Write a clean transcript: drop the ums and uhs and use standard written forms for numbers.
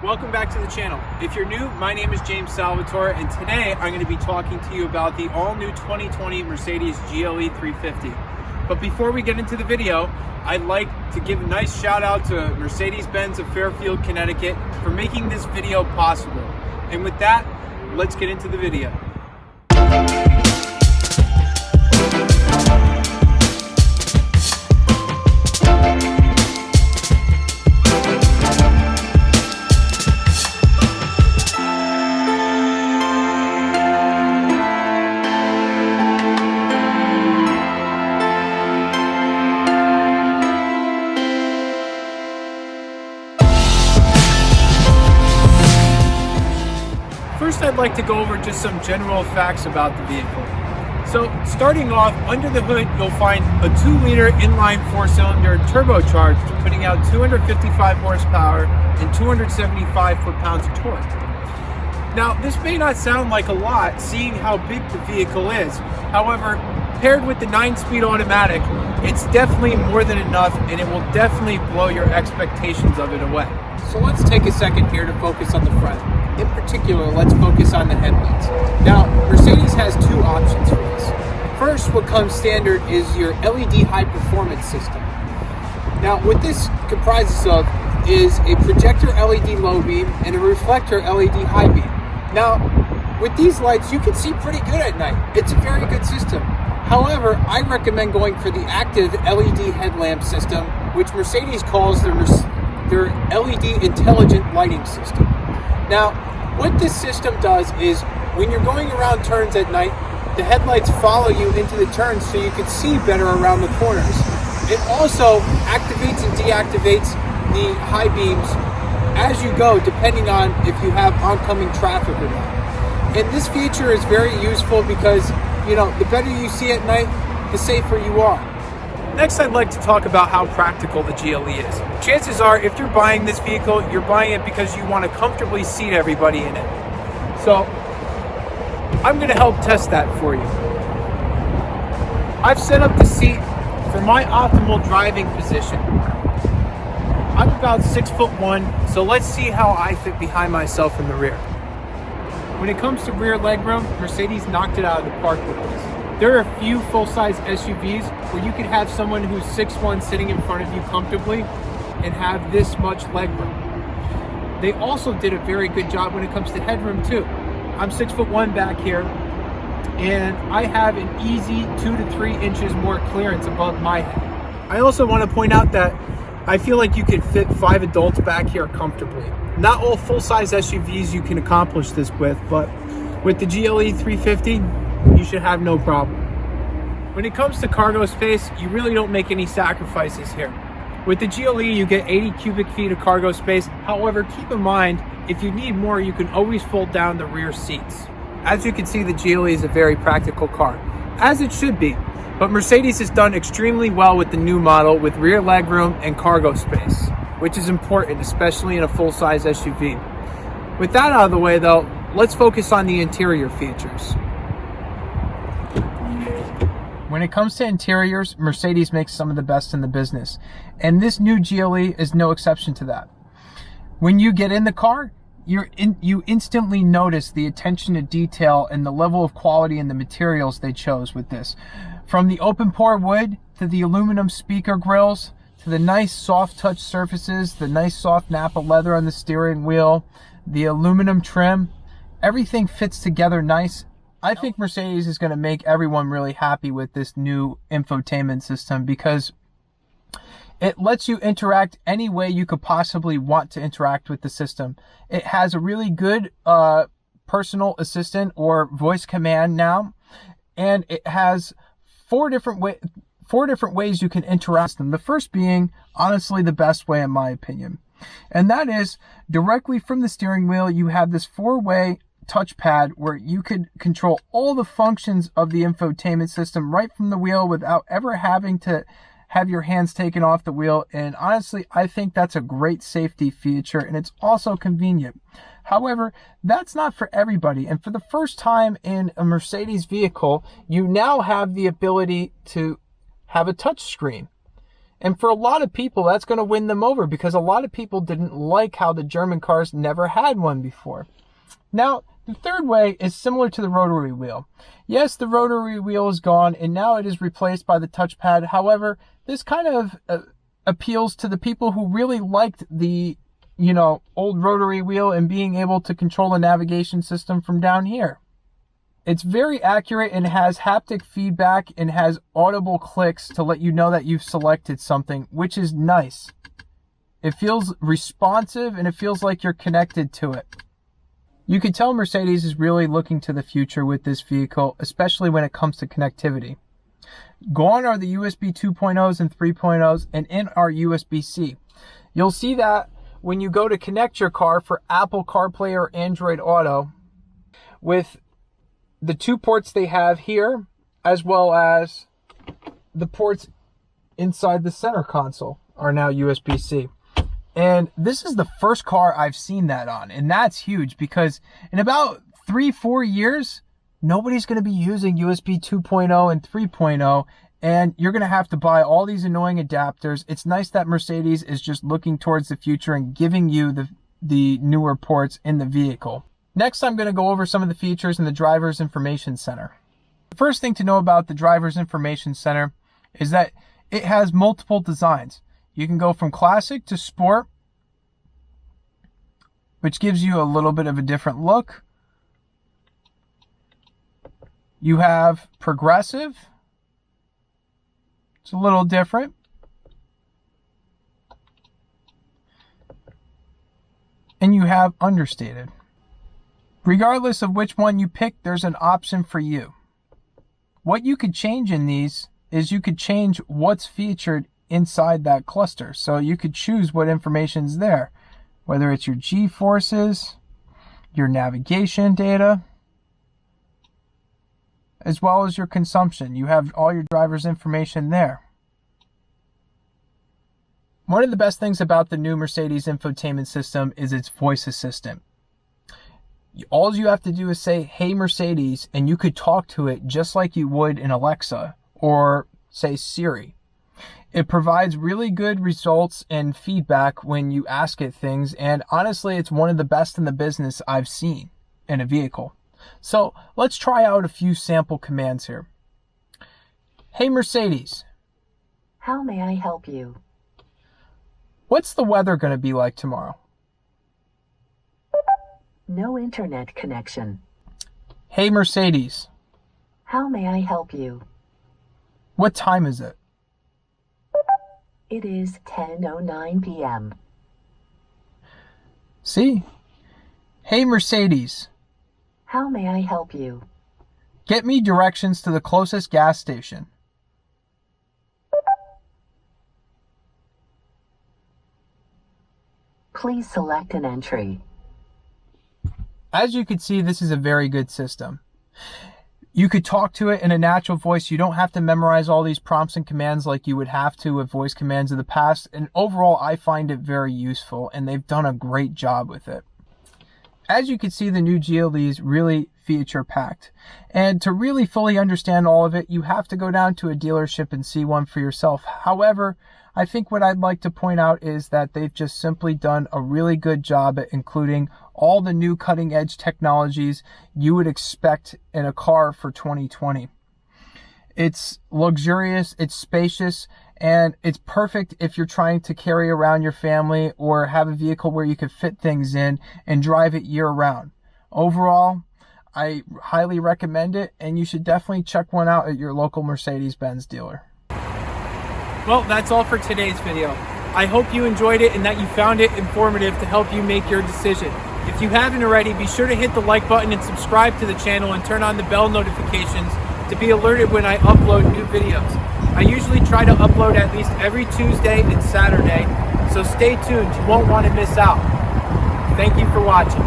Welcome back to the channel. If you're new, my name is James Salvatore, and today I'm going to be talking to you about the all-new 2020 Mercedes GLE 350. But before we get into the video, I'd like to give a nice shout out to Mercedes-Benz of Fairfield, Connecticut for making this video possible. And with that, let's get into the video. First, I'd like to go over just some general facts about the vehicle. So, starting off, under the hood, you'll find a 2-liter inline 4-cylinder turbocharged, putting out 255 horsepower and 275 foot-pounds of torque. Now, this may not sound like a lot, seeing how big the vehicle is. However, paired with the 9-speed automatic, it's definitely more than enough, and it will definitely blow your expectations of it away. So let's take a second here to focus on the front. In particular, let's focus on the headlights. Now, Mercedes has two options for this. First, what comes standard is your LED high performance system. Now, what this comprises of is a projector LED low beam and a reflector LED high beam. Now, with these lights, you can see pretty good at night. It's a very good system. However, I recommend going for the active LED headlamp system, which Mercedes calls their LED intelligent lighting system. Now, what this system does is when you're going around turns at night, the headlights follow you into the turns so you can see better around the corners. It also activates and deactivates the high beams as you go, depending on if you have oncoming traffic or not. And this feature is very useful because, the better you see at night, the safer you are. Next, I'd like to talk about how practical the GLE is. Chances are, if you're buying this vehicle, you're buying it because you want to comfortably seat everybody in it. So, I'm going to help test that for you. I've set up the seat for my optimal driving position. I'm about 6'1", so let's see how I fit behind myself in the rear. When it comes to rear legroom, Mercedes knocked it out of the park with this. There are a few full-size SUVs where you can have someone who's 6'1" sitting in front of you comfortably and have this much legroom. They also did a very good job when it comes to headroom too. I'm 6'1" back here, and I have an easy 2 to 3 inches more clearance above my head. I also want to point out that I feel like you could fit 5 adults back here comfortably. Not all full-size SUVs you can accomplish this with, but with the GLE 350, you should have no problem. When it comes to cargo space, you really don't make any sacrifices here. With the GLE, you get 80 cubic feet of cargo space. However, keep in mind, if you need more, you can always fold down the rear seats. As you can see, the GLE is a very practical car, as it should be. But Mercedes has done extremely well with the new model with rear legroom and cargo space, which is important, especially in a full-size SUV. With that out of the way though, let's focus on the interior features. When it comes to interiors, Mercedes makes some of the best in the business, and this new GLE is no exception to that. When you get in the car, you instantly notice the attention to detail and the level of quality in the materials they chose with this. From the open pore wood to the aluminum speaker grills to the nice soft touch surfaces, the nice soft Nappa leather on the steering wheel, the aluminum trim, everything fits together nice. I think Mercedes is going to make everyone really happy with this new infotainment system because it lets you interact any way you could possibly want to interact with the system. It has a really good personal assistant or voice command now, and it has four different ways you can interact with them. The first being, honestly, the best way in my opinion, and that is directly from the steering wheel. You have this 4-way touchpad where you could control all the functions of the infotainment system right from the wheel without ever having to have your hands taken off the wheel. And honestly, I think that's a great safety feature, and it's also convenient. However, that's not for everybody. And for the first time in a Mercedes vehicle, you now have the ability to have a touch screen. And for a lot of people, that's going to win them over because a lot of people didn't like how the German cars never had one before. Now, the third way is similar to the rotary wheel. Yes, the rotary wheel is gone and now it is replaced by the touchpad. However, this kind of appeals to the people who really liked the, old rotary wheel and being able to control the navigation system from down here. It's very accurate and has haptic feedback and has audible clicks to let you know that you've selected something, which is nice. It feels responsive and it feels like you're connected to it. You can tell Mercedes is really looking to the future with this vehicle, especially when it comes to connectivity. Gone are the USB 2.0s and 3.0s, and in are USB-C. You'll see that when you go to connect your car for Apple CarPlay or Android Auto with the 2 ports they have here, as well as the ports inside the center console are now USB-C. And this is the first car I've seen that on. And that's huge because in about 3-4 years, nobody's going to be using USB 2.0 and 3.0. And you're going to have to buy all these annoying adapters. It's nice that Mercedes is just looking towards the future and giving you the newer ports in the vehicle. Next, I'm going to go over some of the features in the Driver's Information Center. The first thing to know about the Driver's Information Center is that it has multiple designs. You can go from classic to sport, which gives you a little bit of a different look. You have progressive. It's a little different. And you have understated. Regardless of which one you pick, there's an option for you. What you could change in these is you could change what's featured inside that cluster. So you could choose what information's there, whether it's your G-forces, your navigation data, as well as your consumption. You have all your driver's information there. One of the best things about the new Mercedes infotainment system is its voice assistant. All you have to do is say, "Hey Mercedes," and you could talk to it just like you would in Alexa or say Siri. It provides really good results and feedback when you ask it things, and honestly, it's one of the best in the business I've seen in a vehicle. So let's try out a few sample commands here. "Hey Mercedes, how may I help you? What's the weather going to be like tomorrow?" No internet connection. "Hey Mercedes, how may I help you? What time is it?" It is 10:09 p.m. See? "Hey Mercedes, how may I help you? Get me directions to the closest gas station." Please select an entry. As you can see, this is a very good system. You could talk to it in a natural voice. You don't have to memorize all these prompts and commands like you would have to with voice commands of the past. And overall, I find it very useful, and they've done a great job with it. As you can see, the new GLEs really feature-packed. And to really fully understand all of it, you have to go down to a dealership and see one for yourself. However, I think what I'd like to point out is that they've just simply done a really good job at including all the new cutting-edge technologies you would expect in a car for 2020. It's luxurious, it's spacious, and it's perfect if you're trying to carry around your family or have a vehicle where you can fit things in and drive it year-round. Overall, I highly recommend it, and you should definitely check one out at your local Mercedes-Benz dealer. Well, that's all for today's video. I hope you enjoyed it and that you found it informative to help you make your decision. If you haven't already, be sure to hit the like button and subscribe to the channel and turn on the bell notifications to be alerted when I upload new videos. I usually try to upload at least every Tuesday and Saturday, so stay tuned, you won't want to miss out. Thank you for watching.